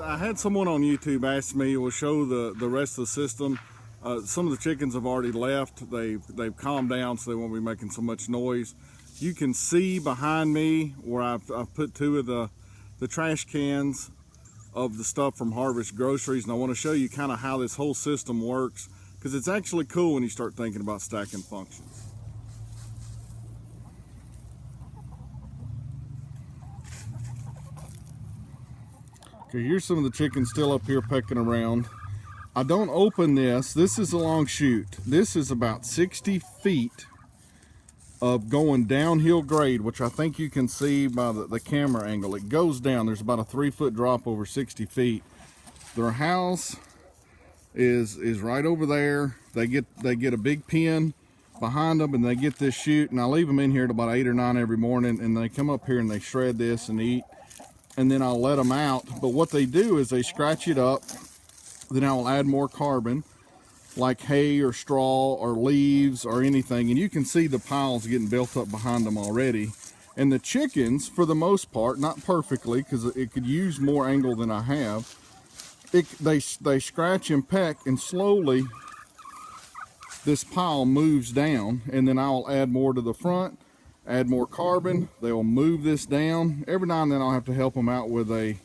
I had someone on YouTube ask me, we'll show the rest of the system. Some of the chickens have already left. They've calmed down, so they won't be making so much noise. You can see behind me where I've put two of the trash cans of the stuff from Harvest Groceries, and I want to show you kind of how this whole system works, because it's actually cool when you start thinking about stacking functions. Okay, here's some of the chickens still up here pecking around. I don't open this. This is a long chute. This is about 60 feet of going downhill grade, which I think you can see by the camera angle. It goes down. There's about a 3-foot drop over 60 feet. Their house is right over there. They get a big pen behind them, and they get this chute, and I leave them in here at about 8 or 9 every morning, and they come up here and they shred this and eat, and then I'll let them out. But what they do is they scratch it up, then I'll add more carbon, like hay or straw or leaves or anything, and you can see the piles getting built up behind them already. And the chickens, for the most part, not perfectly, because it could use more angle than I have, they scratch and peck, and slowly this pile moves down, and then I'll add more to the front, add more carbon. They'll move this down. Every now and then I'll have to help them out with a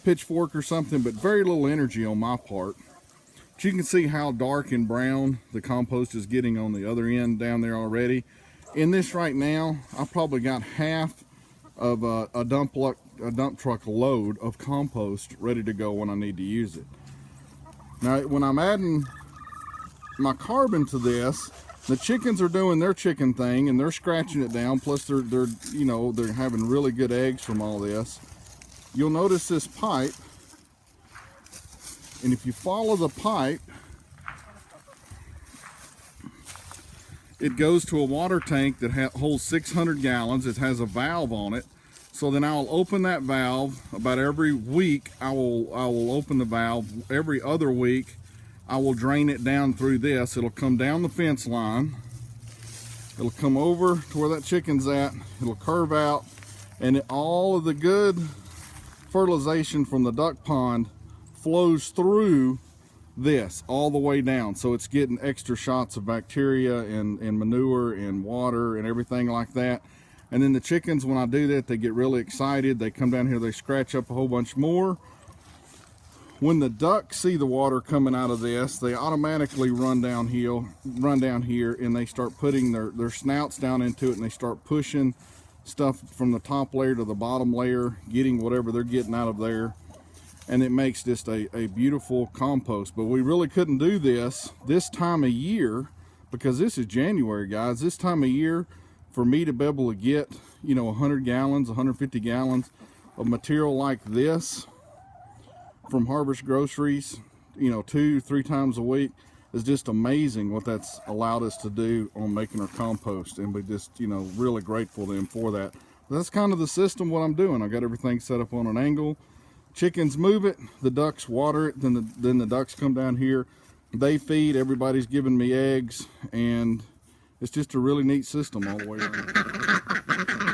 pitchfork or something, but very little energy on my part. But you can see how dark and brown the compost is getting on the other end down there already. In this right now, I probably got half of a dump truck load of compost ready to go when I need to use it. Now, when I'm adding my carbon to this, the chickens are doing their chicken thing and they're scratching it down. Plus they're having really good eggs from all this. You'll notice this pipe, and if you follow the pipe, it goes to a water tank that holds 600 gallons. It has a valve on it. So then I'll open that valve about every week. I will open the valve. Every other week I will drain it down through this. It'll come down the fence line. It'll come over to where that chicken's at. It'll curve out, and all of the good fertilization from the duck pond flows through this all the way down. So it's getting extra shots of bacteria and manure and water and everything like that. And then the chickens, when I do that, they get really excited. They come down here, they scratch up a whole bunch more. When the ducks see the water coming out of this, they automatically run down here, and they start putting their snouts down into it, and they start pushing stuff from the top layer to the bottom layer, getting whatever they're getting out of there. And it makes just a beautiful compost. But we really couldn't do this time of year, because this is January, guys. This time of year, for me to be able to get, 100 gallons, 150 gallons of material like this from Harvest Groceries, 2-3 times a week, is just amazing what that's allowed us to do on making our compost. And we just, really grateful to them for that. But that's kind of the system, what I'm doing. I got everything set up on an angle. Chickens move it, the ducks water it, then the ducks come down here, they feed, everybody's giving me eggs, and it's just a really neat system all the way around.